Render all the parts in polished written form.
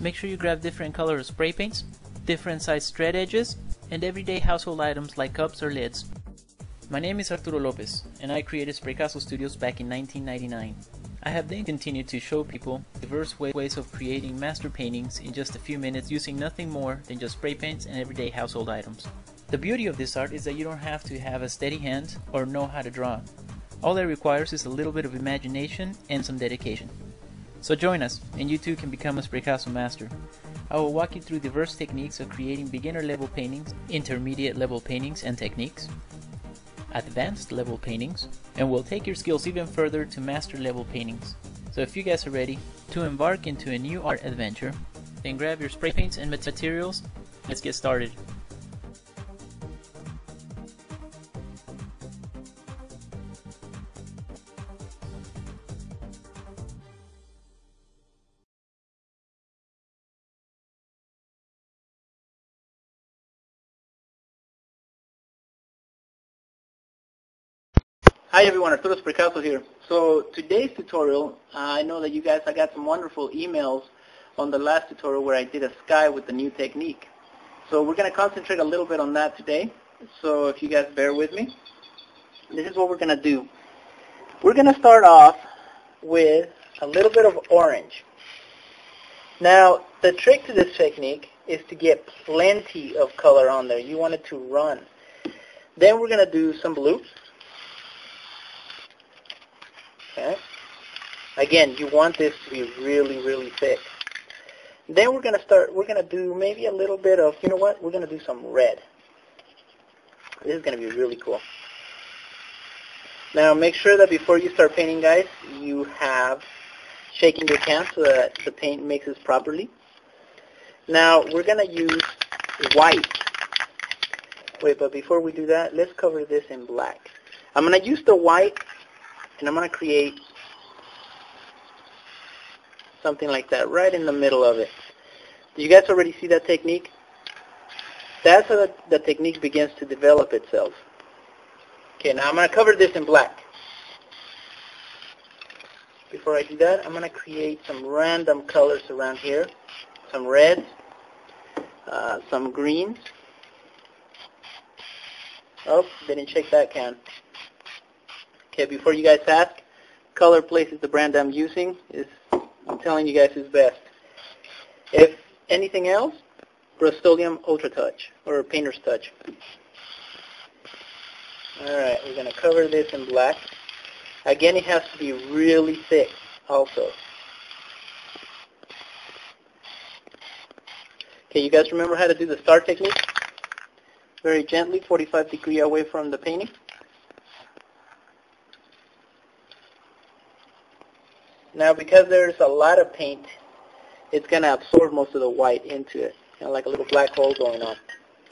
make sure you grab different color spray paints, different size thread edges, and everyday household items like cups or lids. My name is Arturo Lopez, and I created Spraycasso Studios back in 1999. I have then continued to show people diverse ways of creating master paintings in just a few minutes using nothing more than just spray paints and everyday household items. The beauty of this art is that you don't have to have a steady hand or know how to draw. All it requires is a little bit of imagination and some dedication. So join us, and you too can become a Spraycasso master. I will walk you through diverse techniques of creating beginner level paintings, intermediate level paintings and techniques, advanced level paintings, and we'll take your skills even further to master level paintings. So if you guys are ready to embark into a new art adventure, then grab your spray paints and materials. Let's get started. Hi everyone, Arturo Spraycasso here. So today's tutorial, I know that I got some wonderful emails on the last tutorial where I did a sky with the new technique. So we're going to concentrate a little bit on that today. So if you guys bear with me, this is what we're going to do. We're going to start off with a little bit of orange. Now the trick to this technique is to get plenty of color on there. You want it to run. Then we're going to do some blue. Okay. Again, you want this to be really, really thick. Then we're going to do maybe a little bit of, you know what, we're going to do some red. This is going to be really cool. Now make sure that before you start painting, guys, you have shaken your can so that the paint mixes properly. Now we're going to use white. Wait, but before we do that, let's cover this in black. I'm going to use the white, and I'm going to create something like that right in the middle of it. Do you guys already see that technique? That's how the technique begins to develop itself. Okay, now I'm going to cover this in black. Before I do that, I'm going to create some random colors around here. Some reds, some greens. Oh, didn't shake that can. Okay, before you guys ask, Color Place is the brand I'm using. I'm telling you guys is best. If anything else, Rust-Oleum Ultra Touch or Painter's Touch. Alright, we're going to cover this in black. Again, it has to be really thick also. Okay, you guys remember how to do the start technique? Very gently, 45 degrees away from the painting. Now, because there's a lot of paint, it's going to absorb most of the white into it. Kind of like a little black hole going on.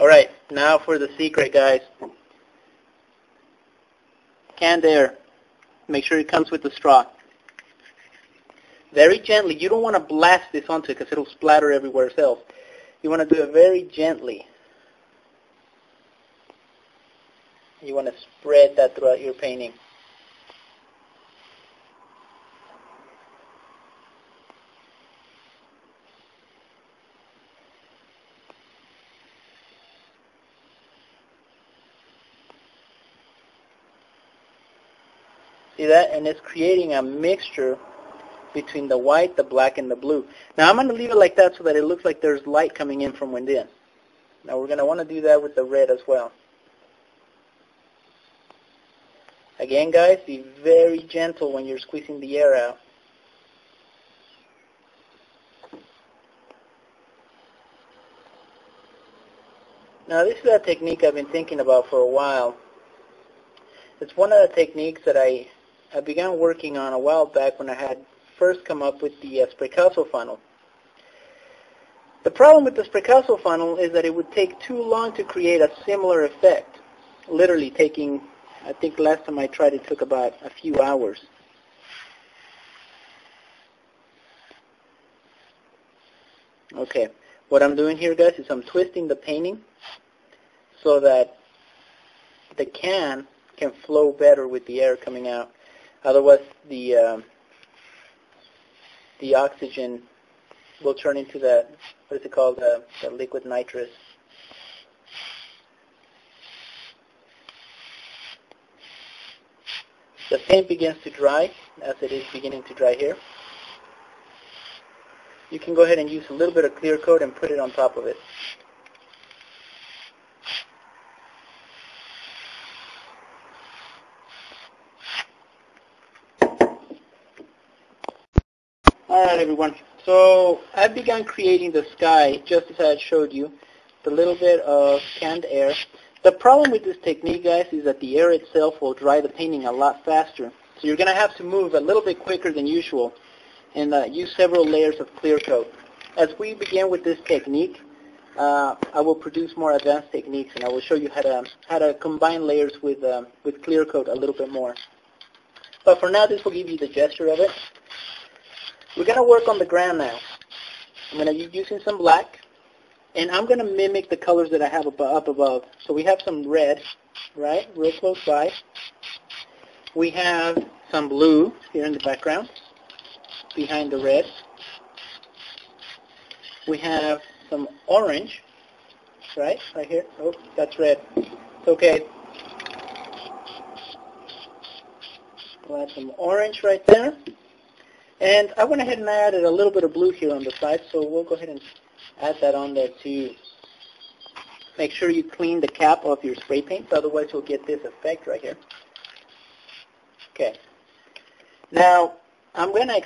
All right, now for the secret, guys. Canned air. Make sure it comes with the straw. Very gently. You don't want to blast this onto it because it'll splatter everywhere else. You want to do it very gently. You want to spread that throughout your painting. See that? And it's creating a mixture between the white, the black, and the blue. Now I'm going to leave it like that so that it looks like there's light coming in from within. Now we're going to want to do that with the red as well. Again, guys, be very gentle when you're squeezing the air out. Now this is a technique I've been thinking about for a while. It's one of the techniques that I began working on a while back when I had first come up with the Spraycasso funnel. The problem with the Spraycasso funnel is that it would take too long to create a similar effect. Literally taking, I think last time I tried it took about a few hours. Okay, what I'm doing here, guys, is I'm twisting the painting so that the can flow better with the air coming out. Otherwise, the oxygen will turn into the, what is it called, the liquid nitrous. The paint begins to dry, as it is beginning to dry here. You can go ahead and use a little bit of clear coat and put it on top of it. Alright everyone, so I've begun creating the sky just as I had showed you, the little bit of canned air. The problem with this technique, guys, is that the air itself will dry the painting a lot faster. So you're going to have to move a little bit quicker than usual and use several layers of clear coat. As we begin with this technique, I will produce more advanced techniques, and I will show you how to combine layers with clear coat a little bit more. But for now, this will give you the gesture of it. We're going to work on the ground now. I'm going to be using some black, and I'm going to mimic the colors that I have up above. So we have some red, right, real close by. We have some blue here in the background, behind the red. We have some orange, right here. Oh, that's red. It's okay. We'll add some orange right there. And I went ahead and added a little bit of blue here on the side, so we'll go ahead and add that on there too. Make sure you clean the cap of your spray paint, otherwise you'll get this effect right here. Okay. Now, I'm going to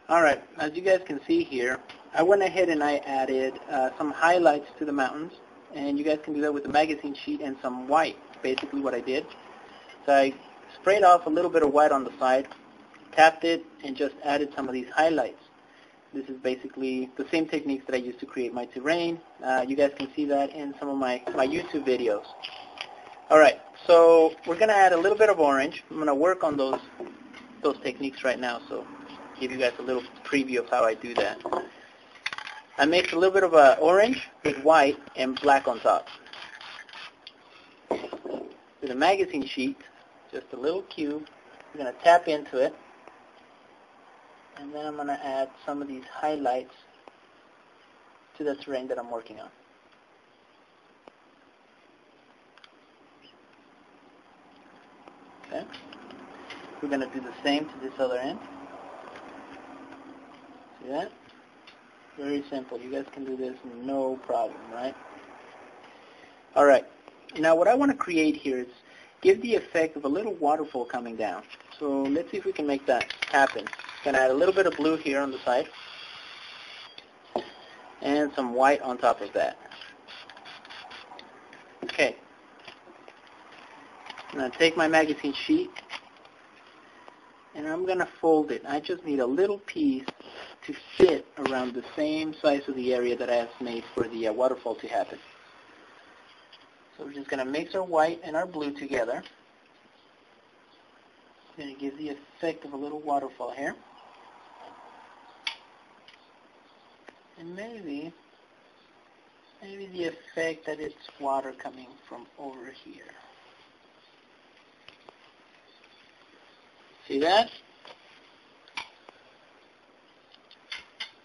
Alright, as you guys can see here, I went ahead and I added some highlights to the mountains, and you guys can do that with the magazine sheet and some white, basically what I did. So I sprayed off a little bit of white on the side, tapped it, and just added some of these highlights. This is basically the same techniques that I used to create my terrain. You guys can see that in some of my YouTube videos. Alright, so we're going to add a little bit of orange. I'm going to work on those techniques right now, so give you guys a little preview of how I do that. I mixed a little bit of orange with white and black on top. With a magazine sheet, just a little cube, we're going to tap into it. And then I'm going to add some of these highlights to the terrain that I'm working on. Okay. We're going to do the same to this other end. See that? Very simple. You guys can do this no problem, right? Alright. Now what I want to create here is give the effect of a little waterfall coming down. So let's see if we can make that happen. Going to add a little bit of blue here on the side. And some white on top of that. Okay. I'm going to take my magazine sheet and I'm going to fold it. I just need a little piece to fit around the same size of the area that I have made for the waterfall to happen. So we're just going to mix our white and our blue together. Going to give the effect of a little waterfall here. And maybe the effect that it's water coming from over here. See that?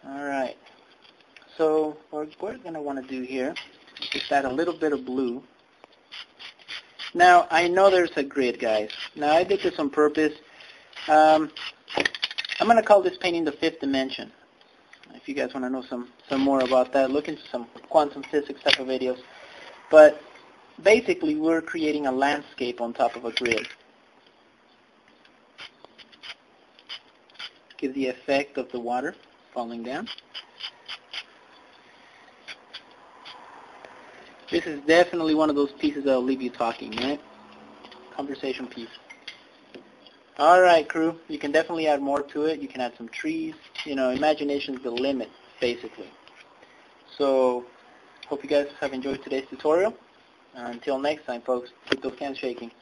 Alright. So what we're going to want to do here is just add a little bit of blue. Now, I know there's a grid, guys. Now, I did this on purpose. I'm going to call this painting the fifth dimension. If you guys want to know some more about that, look into some quantum physics type of videos. But basically, we're creating a landscape on top of a grid. Give the effect of the water falling down. This is definitely one of those pieces that will leave you talking, right? Conversation piece. Alright, crew. You can definitely add more to it. You can add some trees. You know, imagination's the limit, basically. So, hope you guys have enjoyed today's tutorial. Until next time, folks, keep those cans shaking.